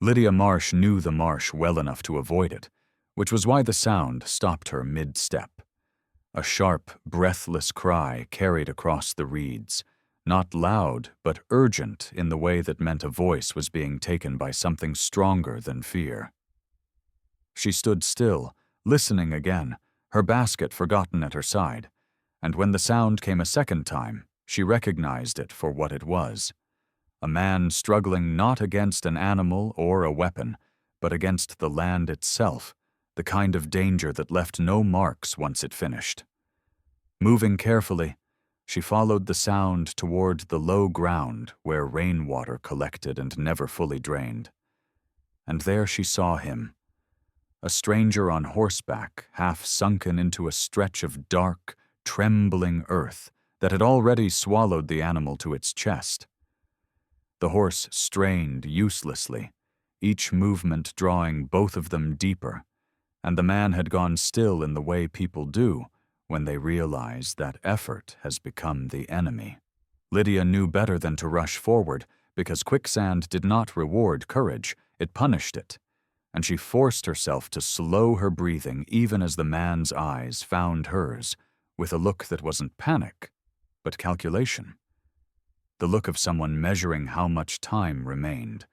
Lydia Marsh knew the marsh well enough to avoid it, which was why the sound stopped her mid-step. A sharp, breathless cry carried across the reeds, not loud but urgent in the way that meant a voice was being taken by something stronger than fear. She stood still, listening again, her basket forgotten at her side, and when the sound came a second time, she recognized it for what it was. A man struggling not against an animal or a weapon, but against the land itself, the kind of danger that left no marks once it finished. Moving carefully, she followed the sound toward the low ground where rainwater collected and never fully drained. And there she saw him, a stranger on horseback, half sunken into a stretch of dark, trembling earth that had already swallowed the animal to its chest. The horse strained uselessly, each movement drawing both of them deeper, and the man had gone still in the way people do when they realize that effort has become the enemy. Lydia knew better than to rush forward, because Quicksand did not reward courage, it punished it, and she forced herself to slow her breathing even as the man's eyes found hers, with a look that wasn't panic, but calculation. The look of someone measuring how much time remained.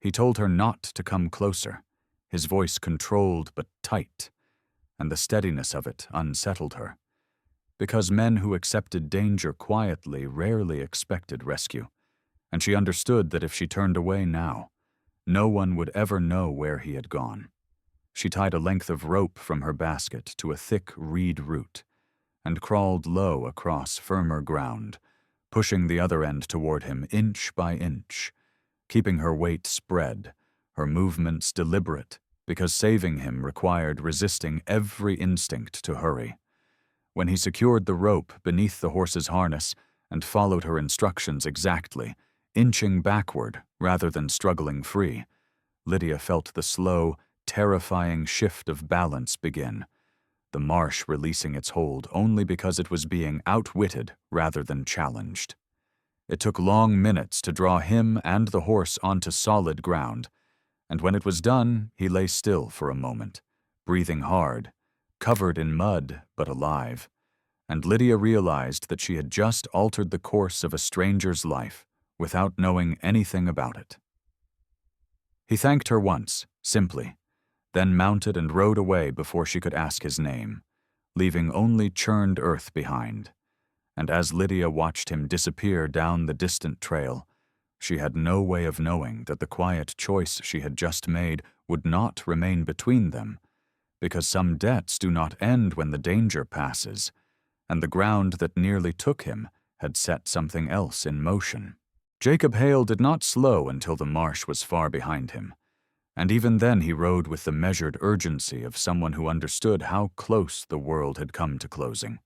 He told her not to come closer, his voice controlled but tight, and the steadiness of it unsettled her, because men who accepted danger quietly rarely expected rescue, and she understood that if she turned away now, no one would ever know where he had gone. She tied a length of rope from her basket to a thick reed root, and crawled low across firmer ground, pushing the other end toward him inch by inch, keeping her weight spread, her movements deliberate, because saving him required resisting every instinct to hurry. When he secured the rope beneath the horse's harness and followed her instructions exactly, inching backward rather than struggling free, Lydia felt the slow, terrifying shift of balance begin, the marsh releasing its hold only because it was being outwitted rather than challenged. It took long minutes to draw him and the horse onto solid ground, and when it was done, he lay still for a moment, breathing hard, covered in mud but alive, and Lydia realized that she had just altered the course of a stranger's life without knowing anything about it. He thanked her once, simply, then mounted and rode away before she could ask his name, leaving only churned earth behind. And as Lydia watched him disappear down the distant trail, she had no way of knowing that the quiet choice she had just made would not remain between them, because some debts do not end when the danger passes, and the ground that nearly took him had set something else in motion. Jacob Hale did not slow until the marsh was far behind him, and even then he rode with the measured urgency of someone who understood how close the world had come to closing,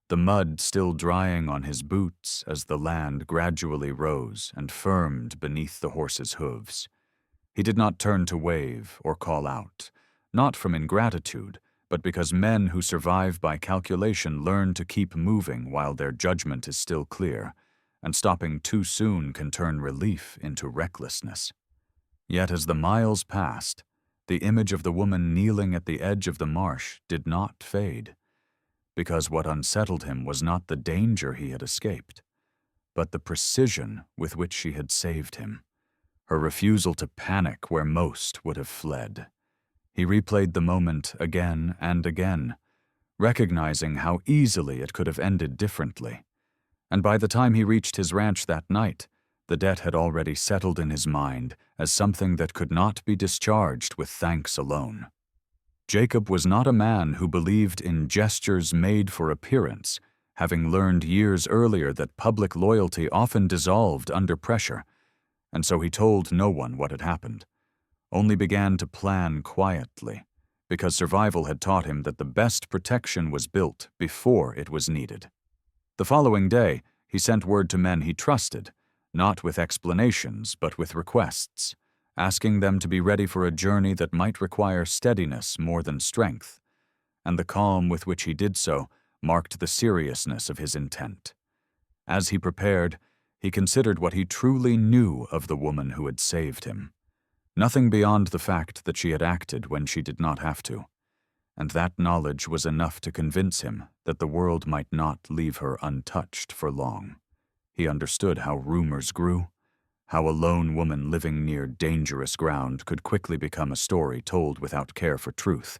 the mud still drying on his boots as the land gradually rose and firmed beneath the horse's hooves. He did not turn to wave or call out, not from ingratitude, but because men who survive by calculation learn to keep moving while their judgment is still clear, and stopping too soon can turn relief into recklessness. Yet as the miles passed, the image of the woman kneeling at the edge of the marsh did not fade, because what unsettled him was not the danger he had escaped, but the precision with which she had saved him, her refusal to panic where most would have fled. He replayed the moment again and again, recognizing how easily it could have ended differently, and by the time he reached his ranch that night, the debt had already settled in his mind as something that could not be discharged with thanks alone. Jacob was not a man who believed in gestures made for appearance, having learned years earlier that public loyalty often dissolved under pressure, and so he told no one what had happened, only began to plan quietly, because survival had taught him that the best protection was built before it was needed. The following day, he sent word to men he trusted, not with explanations but with requests, asking them to be ready for a journey that might require steadiness more than strength, and the calm with which he did so marked the seriousness of his intent. As he prepared, he considered what he truly knew of the woman who had saved him. Nothing beyond the fact that she had acted when she did not have to, and that knowledge was enough to convince him that the world might not leave her untouched for long. He understood how rumors grew, how a lone woman living near dangerous ground could quickly become a story told without care for truth,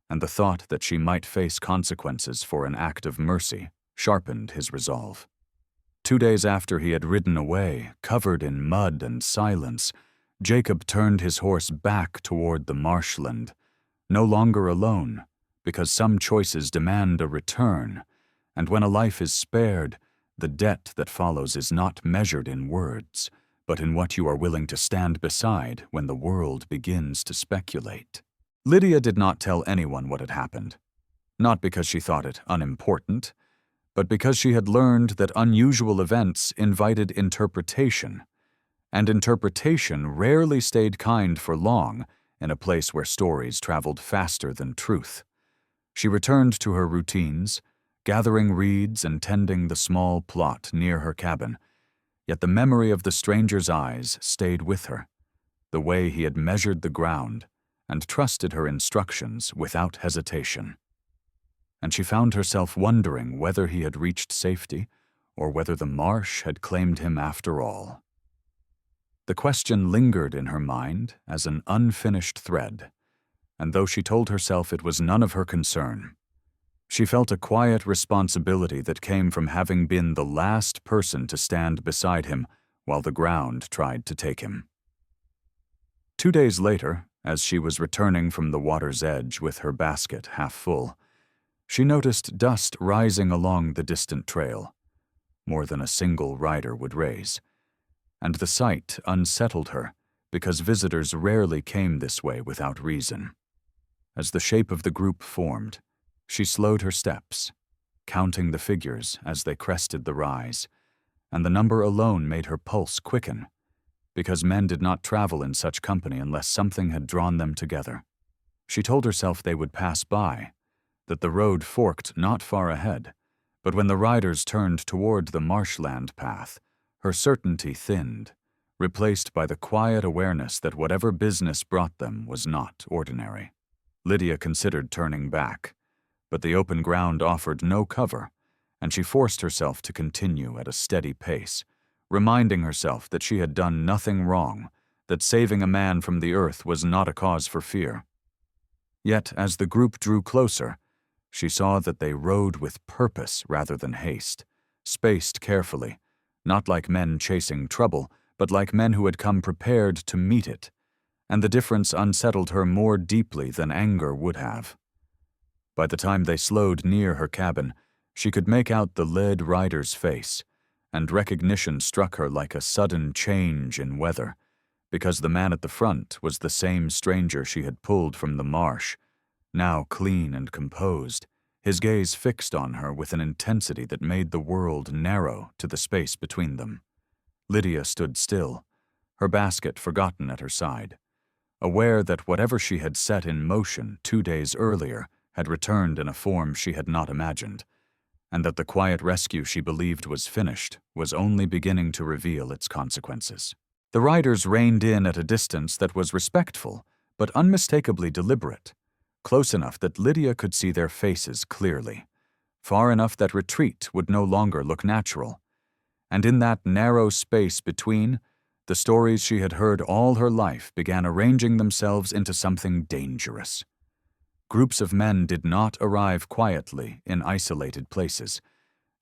and the thought that she might face consequences for an act of mercy sharpened his resolve. 2 days after he had ridden away, covered in mud and silence, Jacob turned his horse back toward the marshland, no longer alone, because some choices demand a return, and when a life is spared, the debt that follows is not measured in words, but in what you are willing to stand beside when the world begins to speculate. Lydia did not tell anyone what had happened, not because she thought it unimportant, but because she had learned that unusual events invited interpretation, and interpretation rarely stayed kind for long in a place where stories traveled faster than truth. She returned to her routines, gathering reeds and tending the small plot near her cabin, yet the memory of the stranger's eyes stayed with her, the way he had measured the ground and trusted her instructions without hesitation. And she found herself wondering whether he had reached safety or whether the marsh had claimed him after all. The question lingered in her mind as an unfinished thread, and though she told herself it was none of her concern, she felt a quiet responsibility that came from having been the last person to stand beside him while the ground tried to take him. 2 days later, as she was returning from the water's edge with her basket half full, she noticed dust rising along the distant trail, more than a single rider would raise, and the sight unsettled her because visitors rarely came this way without reason. As the shape of the group formed, she slowed her steps, counting the figures as they crested the rise, and the number alone made her pulse quicken, because men did not travel in such company unless something had drawn them together. She told herself they would pass by, that the road forked not far ahead, but when the riders turned toward the marshland path, her certainty thinned, replaced by the quiet awareness that whatever business brought them was not ordinary. Lydia considered turning back, but the open ground offered no cover, and she forced herself to continue at a steady pace, reminding herself that she had done nothing wrong, that saving a man from the earth was not a cause for fear. Yet, as the group drew closer, she saw that they rode with purpose rather than haste, spaced carefully, not like men chasing trouble, but like men who had come prepared to meet it, and the difference unsettled her more deeply than anger would have. By the time they slowed near her cabin, she could make out the led rider's face, and recognition struck her like a sudden change in weather, because the man at the front was the same stranger she had pulled from the marsh, now clean and composed, his gaze fixed on her with an intensity that made the world narrow to the space between them. Lydia stood still, her basket forgotten at her side, aware that whatever she had set in motion 2 days earlier had returned in a form she had not imagined, and that the quiet rescue she believed was finished was only beginning to reveal its consequences. The riders reined in at a distance that was respectful, but unmistakably deliberate, close enough that Lydia could see their faces clearly, far enough that retreat would no longer look natural. And in that narrow space between, the stories she had heard all her life began arranging themselves into something dangerous. Groups of men did not arrive quietly in isolated places,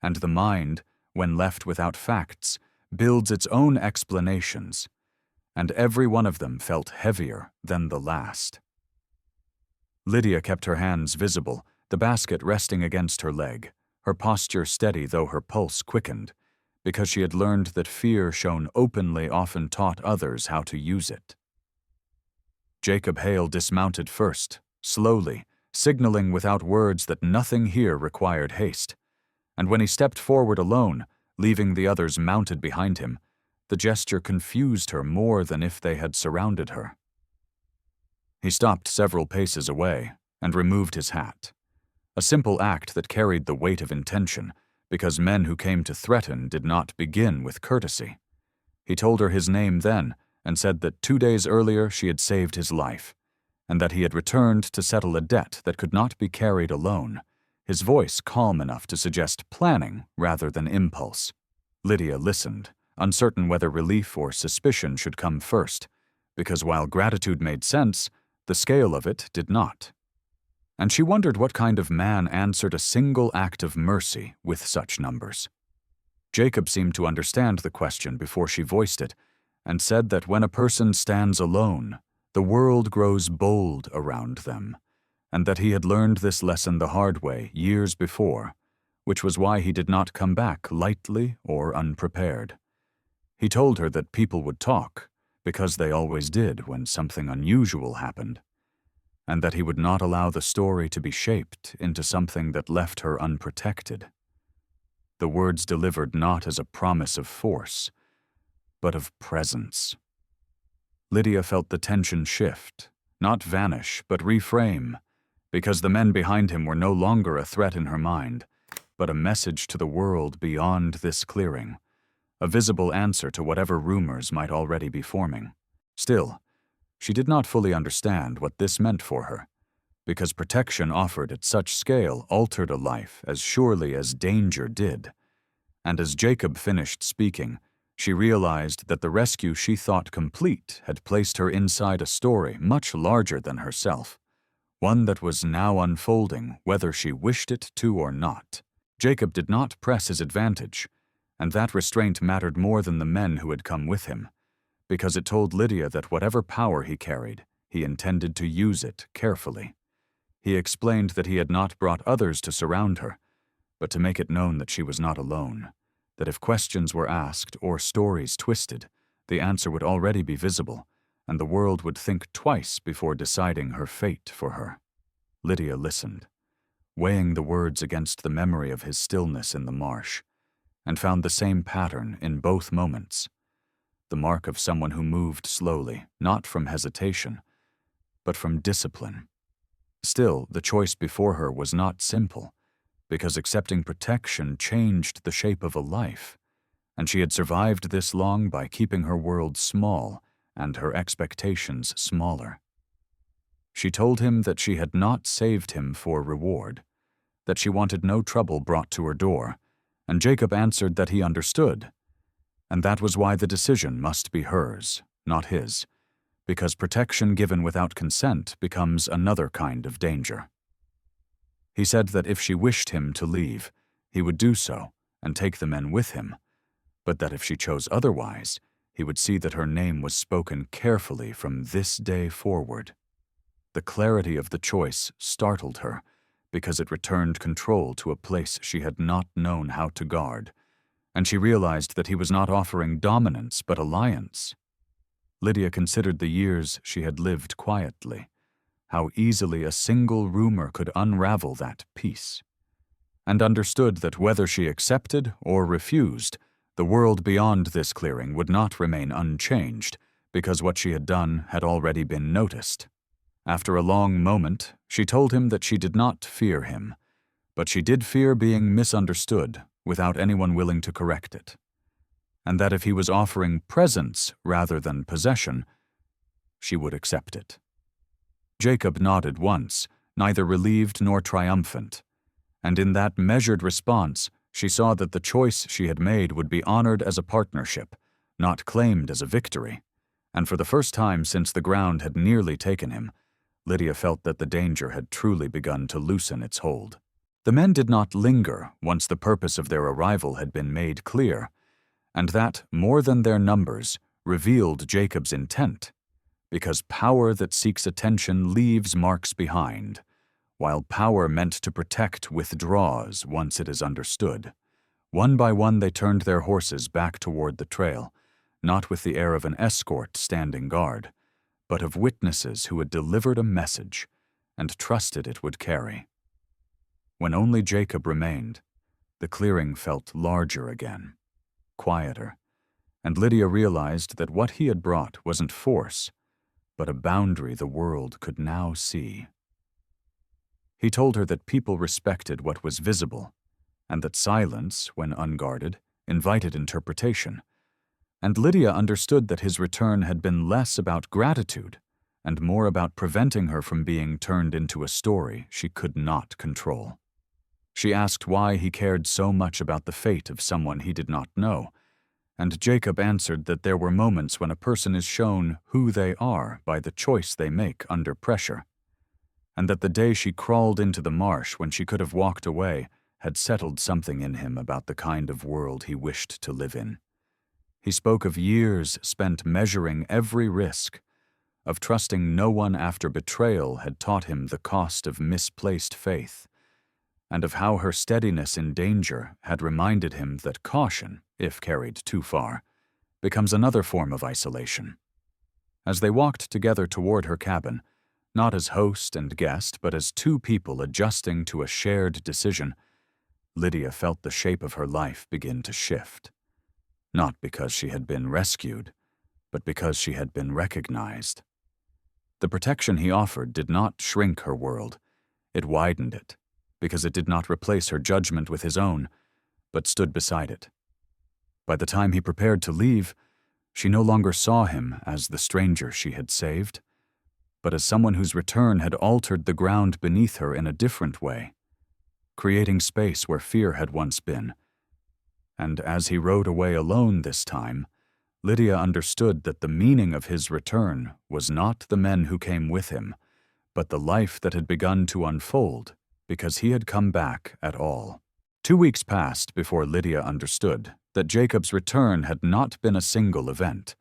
and the mind, when left without facts, builds its own explanations, and every one of them felt heavier than the last. Lydia kept her hands visible, the basket resting against her leg, her posture steady though her pulse quickened, because she had learned that fear shown openly often taught others how to use it. Jacob Hale dismounted first, slowly, signaling without words that nothing here required haste, and when he stepped forward alone, leaving the others mounted behind him, the gesture confused her more than if they had surrounded her. He stopped several paces away and removed his hat, a simple act that carried the weight of intention, because men who came to threaten did not begin with courtesy. He told her his name then, and said that 2 days earlier she had saved his life, and that he had returned to settle a debt that could not be carried alone, his voice calm enough to suggest planning rather than impulse. Lydia listened, uncertain whether relief or suspicion should come first, because while gratitude made sense, the scale of it did not. And she wondered what kind of man answered a single act of mercy with such numbers. Jacob seemed to understand the question before she voiced it, and said that when a person stands alone, the world grows bold around them, and that he had learned this lesson the hard way years before, which was why he did not come back lightly or unprepared. He told her that people would talk, because they always did when something unusual happened, and that he would not allow the story to be shaped into something that left her unprotected. The words delivered not as a promise of force, but of presence. Lydia felt the tension shift, not vanish, but reframe, because the men behind him were no longer a threat in her mind, but a message to the world beyond this clearing, a visible answer to whatever rumors might already be forming. Still, she did not fully understand what this meant for her, because protection offered at such scale altered a life as surely as danger did. And as Jacob finished speaking, she realized that the rescue she thought complete had placed her inside a story much larger than herself, one that was now unfolding whether she wished it to or not. Jacob did not press his advantage, and that restraint mattered more than the men who had come with him, because it told Lydia that whatever power he carried, he intended to use it carefully. He explained that he had not brought others to surround her, but to make it known that she was not alone, that if questions were asked or stories twisted, the answer would already be visible, and the world would think twice before deciding her fate for her. Lydia listened, weighing the words against the memory of his stillness in the marsh, and found the same pattern in both moments, the mark of someone who moved slowly, not from hesitation, but from discipline. Still, the choice before her was not simple, because accepting protection changed the shape of a life, and she had survived this long by keeping her world small and her expectations smaller. She told him that she had not saved him for reward, that she wanted no trouble brought to her door, and Jacob answered that he understood, and that was why the decision must be hers, not his, because protection given without consent becomes another kind of danger. He said that if she wished him to leave, he would do so and take the men with him, but that if she chose otherwise, he would see that her name was spoken carefully from this day forward. The clarity of the choice startled her, because it returned control to a place she had not known how to guard, and she realized that he was not offering dominance but alliance. Lydia considered the years she had lived quietly, how easily a single rumor could unravel that peace, and understood that whether she accepted or refused, the world beyond this clearing would not remain unchanged, because what she had done had already been noticed. After a long moment, she told him that she did not fear him, but she did fear being misunderstood without anyone willing to correct it, and that if he was offering presence rather than possession, she would accept it. Jacob nodded once, neither relieved nor triumphant, and in that measured response, she saw that the choice she had made would be honored as a partnership, not claimed as a victory, and for the first time since the ground had nearly taken him, Lydia felt that the danger had truly begun to loosen its hold. The men did not linger once the purpose of their arrival had been made clear, and that, more than their numbers, revealed Jacob's intent, because power that seeks attention leaves marks behind, while power meant to protect withdraws once it is understood. One by one they turned their horses back toward the trail, not with the air of an escort standing guard, but of witnesses who had delivered a message and trusted it would carry. When only Jacob remained, the clearing felt larger again, quieter, and Lydia realized that what he had brought wasn't force, but a boundary the world could now see. He told her that people respected what was visible, and that silence, when unguarded, invited interpretation, And Lydia understood that his return had been less about gratitude and more about preventing her from being turned into a story she could not control. She asked why he cared so much about the fate of someone he did not know, and Jacob answered that there were moments when a person is shown who they are by the choice they make under pressure, and that the day she crawled into the marsh when she could have walked away had settled something in him about the kind of world he wished to live in. He spoke of years spent measuring every risk, of trusting no one after betrayal had taught him the cost of misplaced faith, and of how her steadiness in danger had reminded him that caution, if carried too far, becomes another form of isolation. As they walked together toward her cabin, not as host and guest, but as two people adjusting to a shared decision, Lydia felt the shape of her life begin to shift. Not because she had been rescued, but because she had been recognized. The protection he offered did not shrink her world, it widened it, because it did not replace her judgment with his own, but stood beside it. By the time he prepared to leave, she no longer saw him as the stranger she had saved, but as someone whose return had altered the ground beneath her in a different way, creating space where fear had once been. And as he rode away alone this time, Lydia understood that the meaning of his return was not the men who came with him, but the life that had begun to unfold because he had come back at all. 2 weeks passed before Lydia understood that Jacob's return had not been a single event,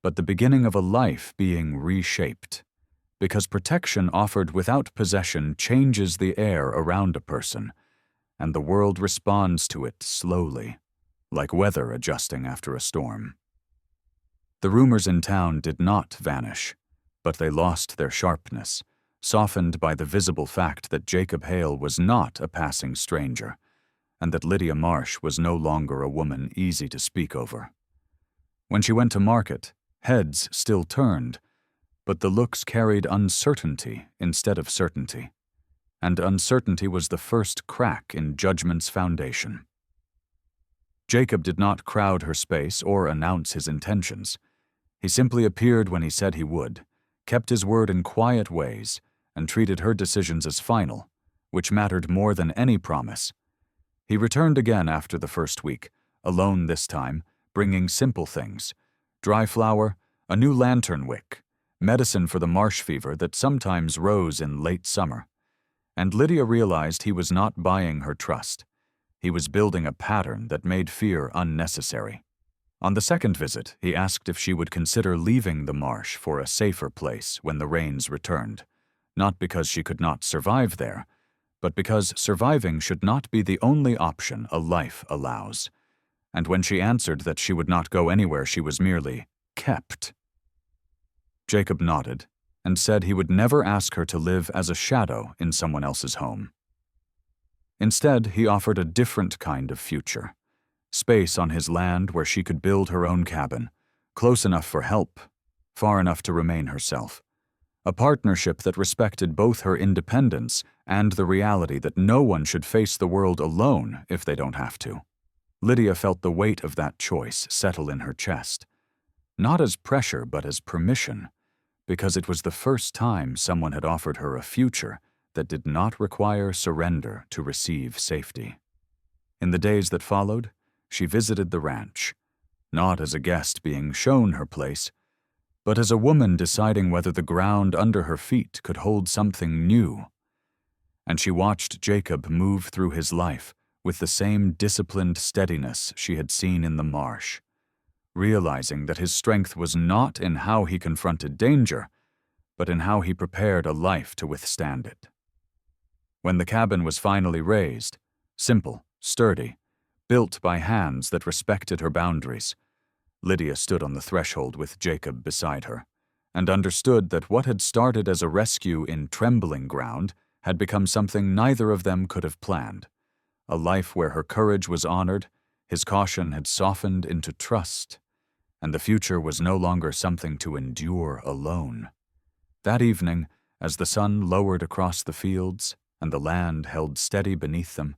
but the beginning of a life being reshaped, because protection offered without possession changes the air around a person, and the world responds to it slowly, like weather adjusting after a storm. The rumors in town did not vanish, but they lost their sharpness, softened by the visible fact that Jacob Hale was not a passing stranger, and that Lydia Marsh was no longer a woman easy to speak over. When she went to market, heads still turned, but the looks carried uncertainty instead of certainty, and uncertainty was the first crack in judgment's foundation. Jacob did not crowd her space or announce his intentions. He simply appeared when he said he would, kept his word in quiet ways, and treated her decisions as final, which mattered more than any promise. He returned again after the first week, alone this time, bringing simple things: dry flour, a new lantern wick, medicine for the marsh fever that sometimes rose in late summer. And Lydia realized he was not buying her trust. He was building a pattern that made fear unnecessary. On the second visit, he asked if she would consider leaving the marsh for a safer place when the rains returned, not because she could not survive there, but because surviving should not be the only option a life allows. And when she answered that she would not go anywhere she was merely kept, Jacob nodded and said he would never ask her to live as a shadow in someone else's home. Instead, he offered a different kind of future: space on his land where she could build her own cabin, close enough for help, far enough to remain herself. A partnership that respected both her independence and the reality that no one should face the world alone if they don't have to. Lydia felt the weight of that choice settle in her chest, not as pressure but as permission, because it was the first time someone had offered her a future that did not require surrender to receive safety. In the days that followed, she visited the ranch, not as a guest being shown her place, but as a woman deciding whether the ground under her feet could hold something new. And she watched Jacob move through his life with the same disciplined steadiness she had seen in the marsh, realizing that his strength was not in how he confronted danger, but in how he prepared a life to withstand it. When the cabin was finally raised, simple, sturdy, built by hands that respected her boundaries, Lydia stood on the threshold with Jacob beside her, and understood that what had started as a rescue in trembling ground had become something neither of them could have planned: a life where her courage was honored, his caution had softened into trust, and the future was no longer something to endure alone. That evening, as the sun lowered across the fields and the land held steady beneath them,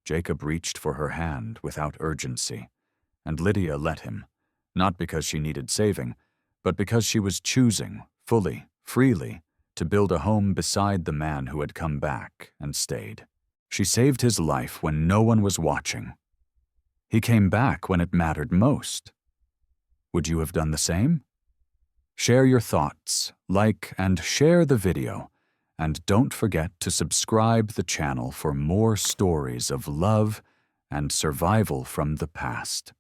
Jacob reached for her hand without urgency, and Lydia let him, not because she needed saving, but because she was choosing, fully, freely, to build a home beside the man who had come back and stayed. She saved his life when no one was watching. He came back when it mattered most. Would you have done the same? Share your thoughts, like and share the video, and don't forget to subscribe the channel for more stories of love and survival from the past.